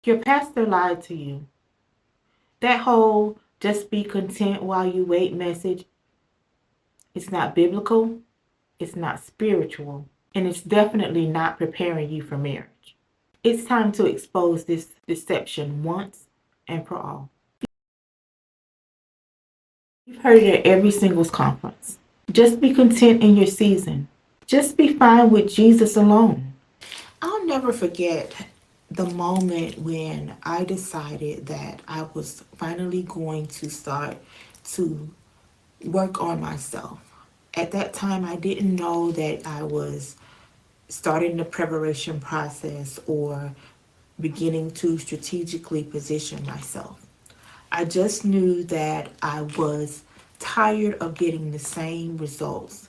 Your pastor lied to you. That whole just be content while you wait message, it's not biblical, it's not spiritual, and it's definitely not preparing you for marriage. It's time to expose this deception once and for all. You've heard it at every singles conference. Just be content in your season. Just be fine with Jesus alone. I'll never forget the moment when I decided that I was finally going to start to work on myself. At that time, I didn't know that I was starting the preparation process or beginning to strategically position myself. I just knew that I was tired of getting the same results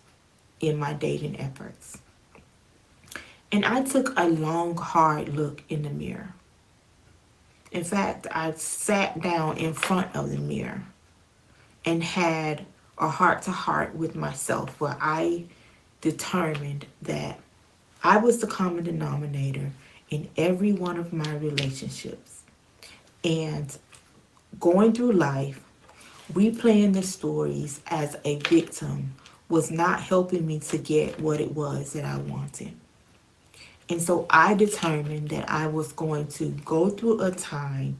in my dating efforts. And I took a long, hard look in the mirror. In fact, I sat down in front of the mirror and had a heart to heart with myself where I determined that I was the common denominator in every one of my relationships. And going through life, replaying the stories as a victim was not helping me to get what it was that I wanted. And so I determined that I was going to go through a time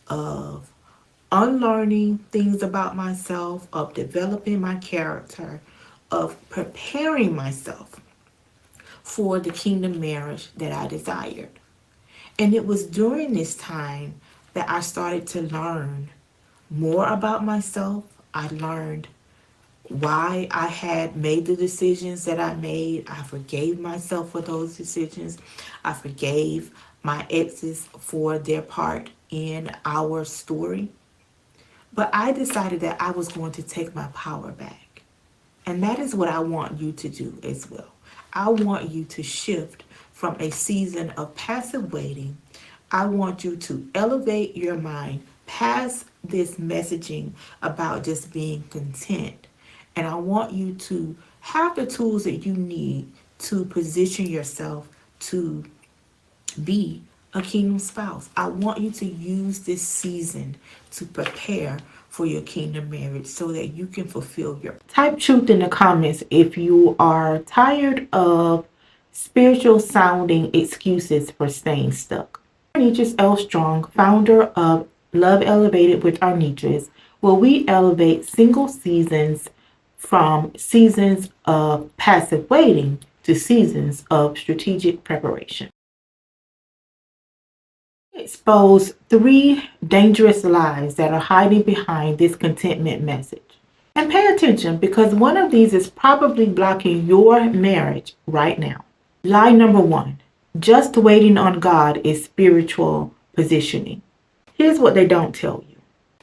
of unlearning things about myself, of developing my character, of preparing myself for the kingdom marriage that I desired. And it was during this time that I started to learn more about myself. I learned why I had made the decisions that I made. I forgave myself for those decisions. I forgave my exes for their part in our story. But I decided that I was going to take my power back. And that is what I want you to do as well. I want you to shift from a season of passive waiting. I want you to elevate your mind past this messaging about just being content. And I want you to have the tools that you need to position yourself to be a kingdom spouse. I want you to use this season to prepare for your kingdom marriage so that you can fulfill your. Type truth in the comments if you are tired of spiritual sounding excuses for staying stuck. Arnitris L. Strong, founder of Love Elevated with Arnitris, where we elevate single seasons from seasons of passive waiting to seasons of strategic preparation. Expose 3 dangerous lies that are hiding behind this contentment message. And pay attention because one of these is probably blocking your marriage right now. Lie number 1, just waiting on God is spiritual positioning. Here's what they don't tell you.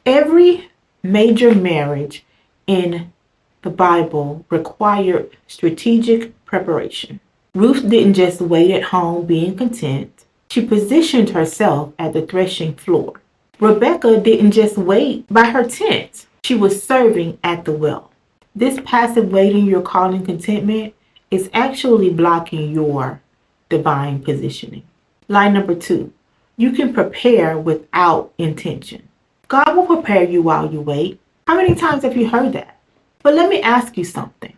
Every major marriage in the Bible required strategic preparation. Ruth didn't just wait at home being content. She positioned herself at the threshing floor. Rebecca didn't just wait by her tent. She was serving at the well. This passive waiting you're calling contentment is actually blocking your divine positioning. Lie number 2, you can prepare without intention. God will prepare you while you wait. How many times have you heard that? But let me ask you something.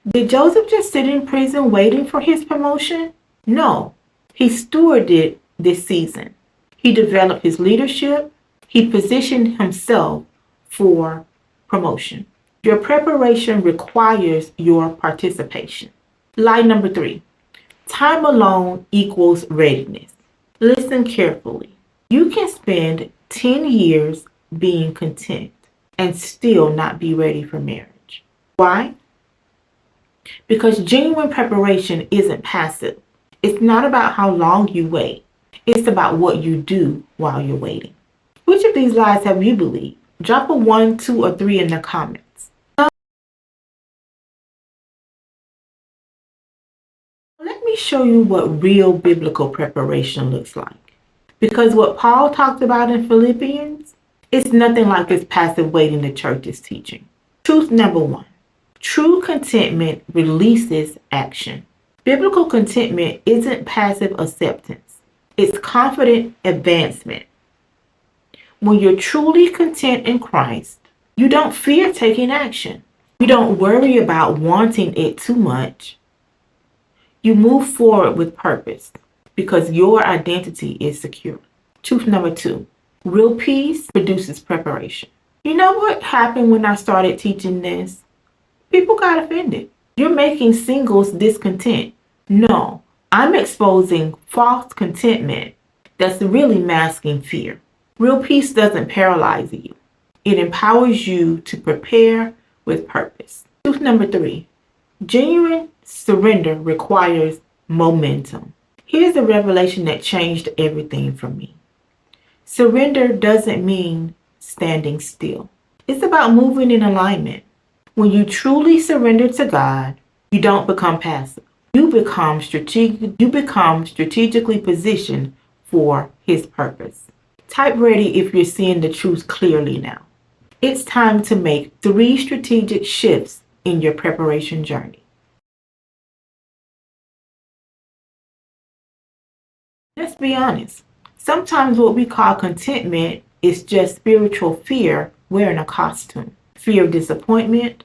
Did Joseph just sit in prison waiting for his promotion? No. He stewarded this season. He developed his leadership. He positioned himself for promotion. Your preparation requires your participation. Lie number 3, time alone equals readiness. Listen carefully. You can spend 10 years being content and still not be ready for marriage. Why? Because genuine preparation isn't passive. It's not about how long you wait. It's about what you do while you're waiting. Which of these lies have you believed? Drop a 1, 2, or 3 in the comments. Let me show you what real biblical preparation looks like. Because what Paul talked about in Philippians, it's nothing like this passive waiting the church is teaching. Truth number 1. True contentment releases action. Biblical contentment isn't passive acceptance. It's confident advancement. When you're truly content in Christ, you don't fear taking action. You don't worry about wanting it too much. You move forward with purpose because your identity is secure. Truth number 2, real peace produces preparation. You know what happened when I started teaching this? People got offended. You're making singles discontent. No, I'm exposing false contentment that's really masking fear. Real peace doesn't paralyze you. It empowers you to prepare with purpose. Truth number 3, genuine surrender requires momentum. Here's a revelation that changed everything for me. Surrender doesn't mean standing still. It's about moving in alignment. When you truly surrender to God, you don't become passive. You become strategically positioned for His purpose. Type ready if you're seeing the truth clearly now. It's time to make 3 strategic shifts in your preparation journey. Let's be honest. Sometimes what we call contentment is just spiritual fear wearing a costume. Fear of disappointment,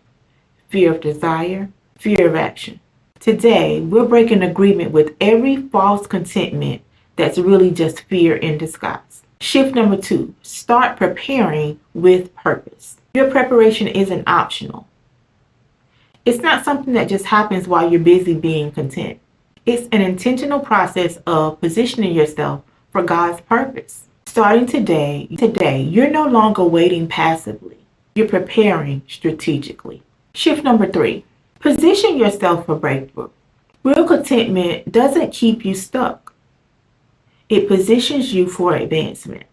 fear of desire, fear of action. Today, we're breaking agreement with every false contentment that's really just fear in disguise. Shift number 2, start preparing with purpose. Your preparation isn't optional. It's not something that just happens while you're busy being content. It's an intentional process of positioning yourself for God's purpose. Starting today, you're no longer waiting passively. You're preparing strategically. Shift number 3, position yourself for breakthrough. Real contentment doesn't keep you stuck. It positions you for advancement.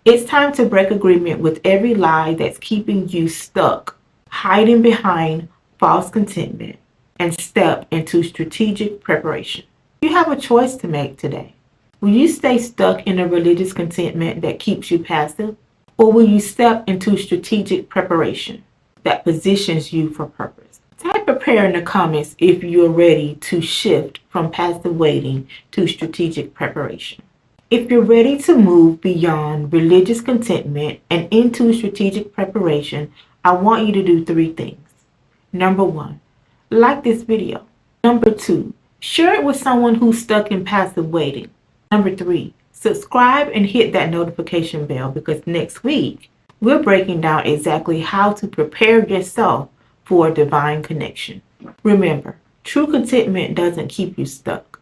It's time to break agreement with every lie that's keeping you stuck, hiding behind false contentment, and step into strategic preparation. You have a choice to make today. Will you stay stuck in a religious contentment that keeps you passive? Or will you step into strategic preparation that positions you for purpose? Type prepare in the comments if you're ready to shift from passive waiting to strategic preparation. If you're ready to move beyond religious contentment and into strategic preparation, I want you to do 3 things. Number 1, like this video. Number 2, share it with someone who's stuck in passive waiting. Number 3, subscribe and hit that notification bell because next week we're breaking down exactly how to prepare yourself for a divine connection. Remember, true contentment doesn't keep you stuck.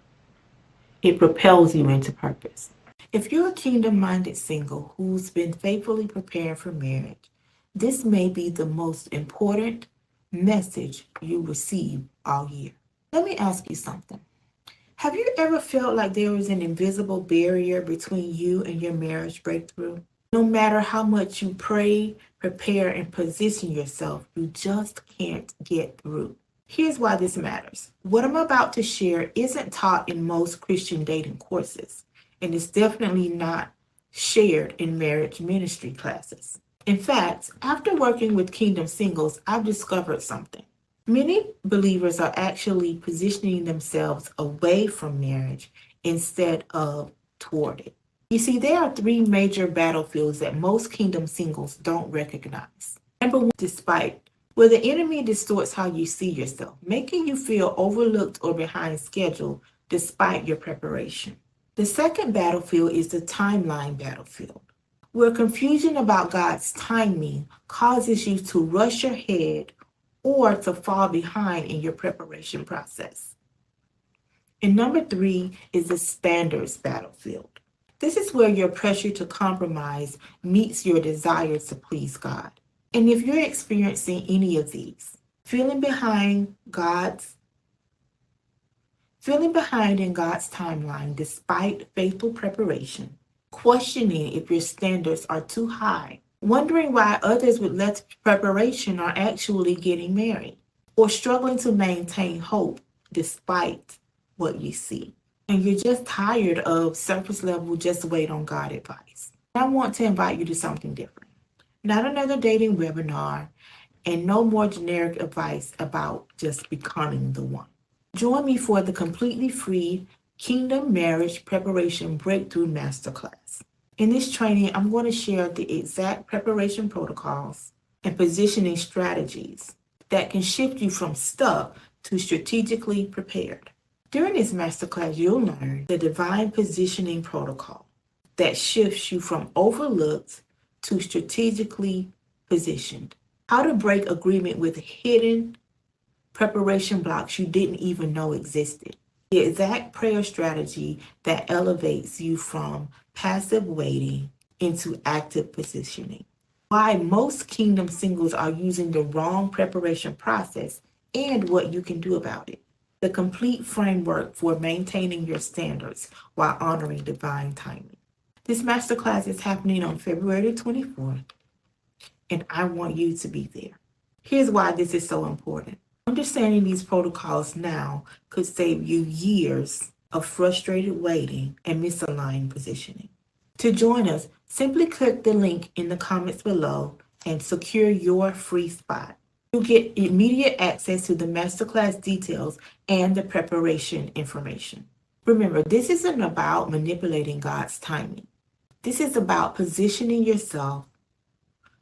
It propels you into purpose. If you're a kingdom-minded single who's been faithfully preparing for marriage, this may be the most important message you receive all year. Let me ask you something. Have you ever felt like there was an invisible barrier between you and your marriage breakthrough? No matter how much you pray, prepare, and position yourself, you just can't get through. Here's why this matters. What I'm about to share isn't taught in most Christian dating courses, and it's definitely not shared in marriage ministry classes. In fact, after working with kingdom singles, I've discovered something. Many believers are actually positioning themselves away from marriage instead of toward it. You see, there are 3 major battlefields that most kingdom singles don't recognize. Number 1, despite, where the enemy distorts how you see yourself, making you feel overlooked or behind schedule despite your preparation. The second battlefield is the timeline battlefield, where confusion about God's timing causes you to rush ahead or to fall behind in your preparation process. And number 3 is the standards battlefield. This is where your pressure to compromise meets your desire to please God. And if you're experiencing any of these, feeling behind in God's timeline despite faithful preparation, questioning if your standards are too high, wondering why others with less preparation are actually getting married, or struggling to maintain hope despite what you see, and you're just tired of surface level just wait on God advice, I want to invite you to something different. Not another dating webinar, and no more generic advice about just becoming the one. Join me for the completely free Kingdom Marriage Preparation Breakthrough Masterclass. In this training, I'm going to share the exact preparation protocols and positioning strategies that can shift you from stuck to strategically prepared. During this masterclass, you'll learn the divine positioning protocol that shifts you from overlooked to strategically positioned. How to break agreement with hidden preparation blocks you didn't even know existed. The exact prayer strategy that elevates you from passive waiting into active positioning. Why most kingdom singles are using the wrong preparation process and what you can do about it. The complete framework for maintaining your standards while honoring divine timing. This masterclass is happening on February 24th, and I want you to be there. Here's why this is so important. Understanding these protocols now could save you years of frustrated waiting and misaligned positioning. To join us, simply click the link in the comments below and secure your free spot. You'll get immediate access to the masterclass details and the preparation information. Remember, this isn't about manipulating God's timing. This is about positioning yourself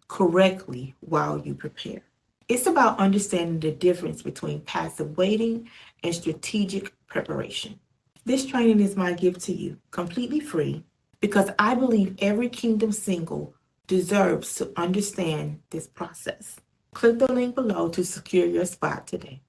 correctly while you prepare. It's about understanding the difference between passive waiting and strategic preparation. This training is my gift to you, completely free, because I believe every kingdom single deserves to understand this process. Click the link below to secure your spot today.